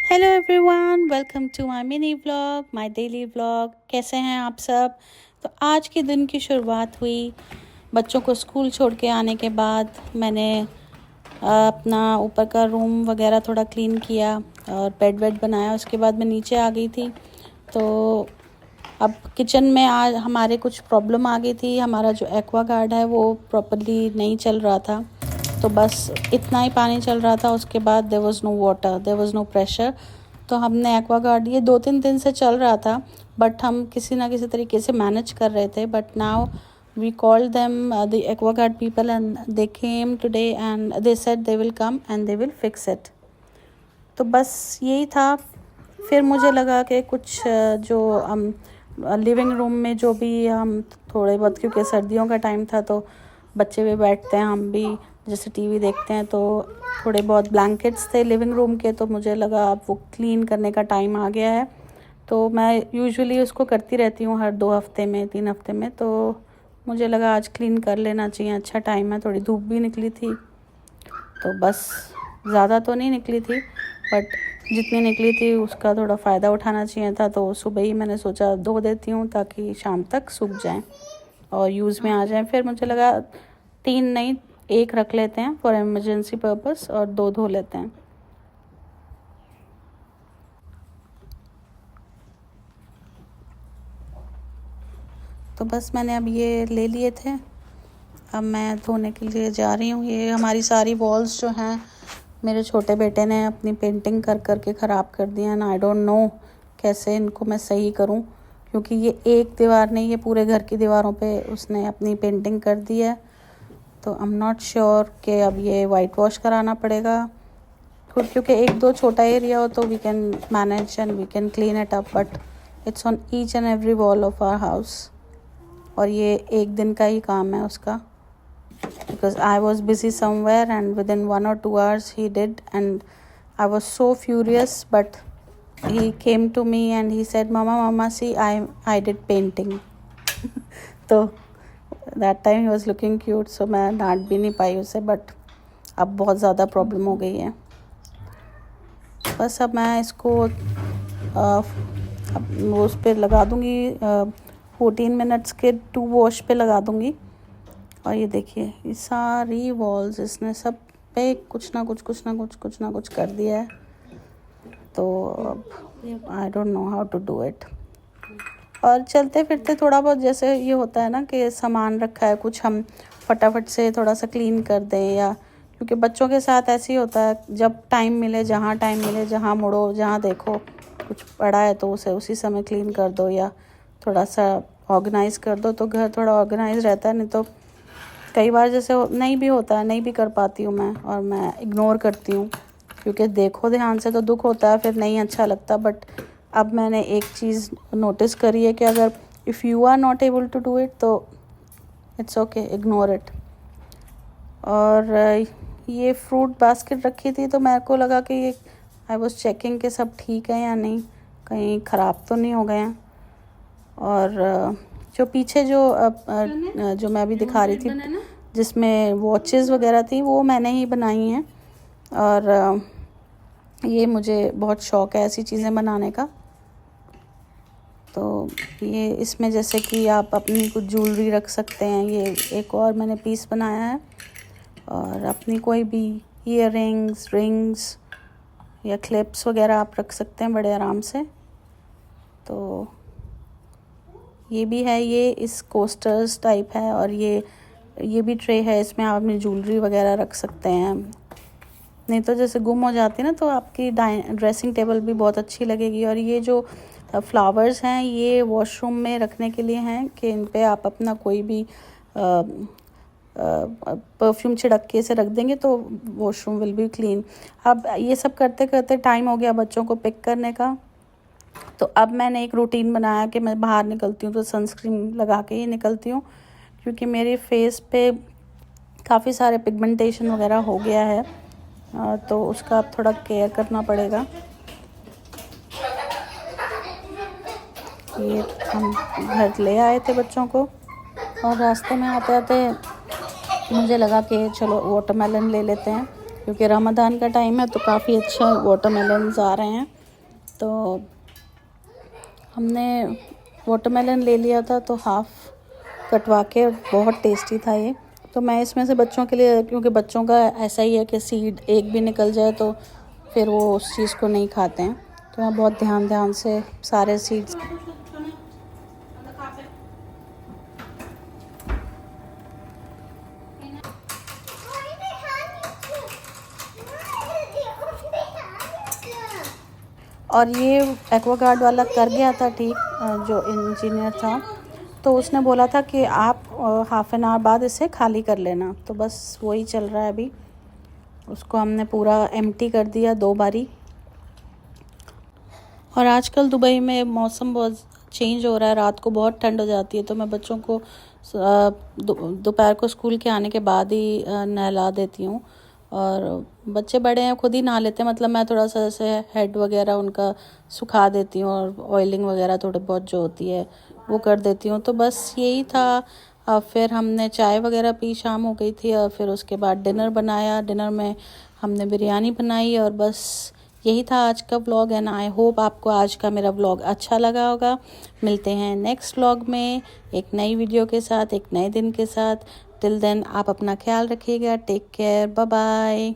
Hello everyone, welcome to my mini vlog, my daily vlog. कैसे हैं आप सब? तो आज के दिन की शुरुआत हुई बच्चों को स्कूल छोड़ के आने के बाद। मैंने अपना ऊपर का रूम वगैरह थोड़ा क्लीन किया और बेड वेड बनाया। उसके बाद मैं नीचे आ गई थी। तो अब किचन में आज हमारे कुछ प्रॉब्लम आ गई थी। हमारा जो एक्वागार्ड है वो प्रॉपर्ली नहीं चल रहा था, तो बस इतना ही पानी चल रहा था। उसके बाद there was no water, there was no pressure. तो हमने एक्वागार्ड, ये 2-3 दिन से चल रहा था, बट हम किसी ना किसी तरीके से मैनेज कर रहे थे। But now we called them the Aquaguard people and they came today and they said they will come and they will fix it. तो बस यही था। फिर मुझे लगा कि कुछ जो हम लिविंग रूम में जो भी हम थोड़े बहुत, क्योंकि सर्दियों का टाइम था तो बच्चे भी बैठते हैं, हम भी जैसे टीवी देखते हैं, तो थोड़े बहुत ब्लैंकेट्स थे लिविंग रूम के। तो मुझे लगा अब वो क्लीन करने का टाइम आ गया है। तो मैं यूजुअली उसको करती रहती हूँ हर 2 हफ्ते में, 3 हफ्ते में। तो मुझे लगा आज क्लीन कर लेना चाहिए, अच्छा टाइम है। थोड़ी धूप भी निकली थी, तो बस ज़्यादा तो नहीं निकली थी, बट जितनी निकली थी उसका थोड़ा फ़ायदा उठाना चाहिए था। तो सुबह ही मैंने सोचा धो देती हूँ ताकि शाम तक सूख जाएं और यूज़ में आ जाएं। फिर मुझे लगा 3 नहीं, 1 रख लेते हैं फॉर इमरजेंसी पर्पस और 2 धो लेते हैं। तो बस मैंने अब ये ले लिए थे, अब मैं धोने के लिए जा रही हूँ। ये हमारी सारी वॉल्स जो हैं, मेरे छोटे बेटे ने अपनी पेंटिंग कर कर के ख़राब कर दिया है ना। आई डोंट नो कैसे इनको मैं सही करूं, क्योंकि ये एक दीवार नहीं, ये पूरे घर की दीवारों पे उसने अपनी पेंटिंग कर दी है। तो आई एम नॉट श्योर कि अब ये वाइट वॉश कराना पड़ेगा, क्योंकि 1-2 छोटा एरिया हो तो we can manage and we can clean it up, but it's on each and every wall of our house. और ये एक दिन का ही काम है उसका, because I was busy somewhere and within 1 or 2 hours he did, and I was so furious. But he came to me and he said, mama see, I did painting. तो that time he was looking cute, so मैं डांट भी नहीं पाई उसे, but अब बहुत ज़्यादा problem हो गई है। बस अब मैं इसको वो उस पर लगा दूँगी, 14 मिनट्स के 2 वॉश पे लगा दूँगी। और ये देखिए, ये सारी वॉल्स इसने सब पे कुछ ना कुछ कर दिया है। तो अब I don't know how to do it. और चलते फिरते थोड़ा बहुत जैसे ये होता है ना कि सामान रखा है कुछ, हम फटाफट से थोड़ा सा क्लीन कर दें, या क्योंकि बच्चों के साथ ऐसे ही होता है, जब टाइम मिले, जहाँ मुड़ो, जहाँ देखो कुछ पड़ा है तो उसे उसी समय क्लीन कर दो, या थोड़ा सा ऑर्गेनाइज़ कर दो तो घर थोड़ा ऑर्गेनाइज रहता है। नहीं तो कई बार जैसे नहीं भी होता है, नहीं भी कर पाती हूँ मैं, और मैं इग्नोर करती हूँ, क्योंकि देखो ध्यान से तो दुख होता है, फिर नहीं अच्छा लगता। बट अब मैंने एक चीज़ नोटिस करी है कि अगर if you are not able to do it तो इट्स ओके, इग्नोर इट। और ये फ्रूट बास्केट रखी थी तो मेरे को लगा कि ये, आई वाज चेकिंग कि सब ठीक है या नहीं, कहीं ख़राब तो नहीं हो गए हैं। और जो पीछे जो मैं अभी दिखा रही थी जिसमें वॉचेस वगैरह थी, वो मैंने ही बनाई हैं। और ये मुझे बहुत शौक़ है ऐसी चीज़ें बनाने का। तो ये इसमें जैसे कि आप अपनी कुछ ज्वेलरी रख सकते हैं। ये एक और मैंने पीस बनाया है, और अपनी कोई भी ईयररिंग्स, रिंग्स या क्लिप्स वगैरह आप रख सकते हैं बड़े आराम से। तो ये भी है, ये इस कोस्टर्स टाइप है, और ये भी ट्रे है, इसमें आप अपनी ज्वेलरी वगैरह रख सकते हैं। नहीं तो जैसे गुम हो जाती है ना, तो आपकी ड्रेसिंग टेबल भी बहुत अच्छी लगेगी। और ये जो फ्लावर्स हैं, ये वॉशरूम में रखने के लिए हैं कि इन पे आप अपना कोई भी परफ्यूम छिड़क के इसे रख देंगे तो वॉशरूम विल बी क्लीन। अब ये सब करते करते टाइम हो गया बच्चों को पिक करने का। तो अब मैंने एक रूटीन बनाया कि मैं बाहर निकलती हूँ तो सनस्क्रीन लगा के ही निकलती हूँ, क्योंकि मेरे फेस पे काफ़ी सारे पिगमेंटेशन वगैरह हो गया है, तो उसका अब थोड़ा केयर करना पड़ेगा। ये हम घर ले आए थे बच्चों को, और रास्ते में आते आते मुझे लगा कि चलो वाटरमेलन ले लेते हैं, क्योंकि रमज़ान का टाइम है तो काफ़ी अच्छा वाटरमेलन्स आ रहे हैं। तो हमने वाटरमेलन ले लिया था, तो हाफ़ कटवा के, बहुत टेस्टी था ये। तो मैं इसमें से बच्चों के लिए, क्योंकि बच्चों का ऐसा ही है कि सीड एक भी निकल जाए तो फिर वो उस चीज़ को नहीं खाते हैं, तो मैं बहुत ध्यान से सारे सीड्स और ये एक्वागार्ड वाला कर गया था ठीक, जो इंजीनियर था, तो उसने बोला था कि आप हाफ़ एन आवर बाद इसे खाली कर लेना। तो बस वही चल रहा है अभी। उसको हमने पूरा एम्प्टी कर दिया 2 बारी। और आजकल दुबई में मौसम बहुत चेंज हो रहा है, रात को बहुत ठंड हो जाती है, तो मैं बच्चों को दोपहर को स्कूल के आने के बाद ही नहला देती हूँ। और बच्चे बड़े हैं, खुद ही नहा लेते हैं, मतलब मैं थोड़ा सा ऐसे हेड वगैरह उनका सुखा देती हूँ और ऑयलिंग वगैरह थोड़ी बहुत जो होती है वो कर देती हूँ। तो बस यही था। फिर हमने चाय वगैरह पी, शाम हो गई थी, और फिर उसके बाद डिनर बनाया। डिनर में हमने बिरयानी बनाई, और बस यही था आज का व्लॉग। एंड आई होप आपको आज का मेरा व्लॉग अच्छा लगा होगा। मिलते हैं नेक्स्ट व्लॉग में एक नई वीडियो के साथ, एक नए दिन के साथ। टिल देन आप अपना ख्याल रखिएगा। Take care, bye bye.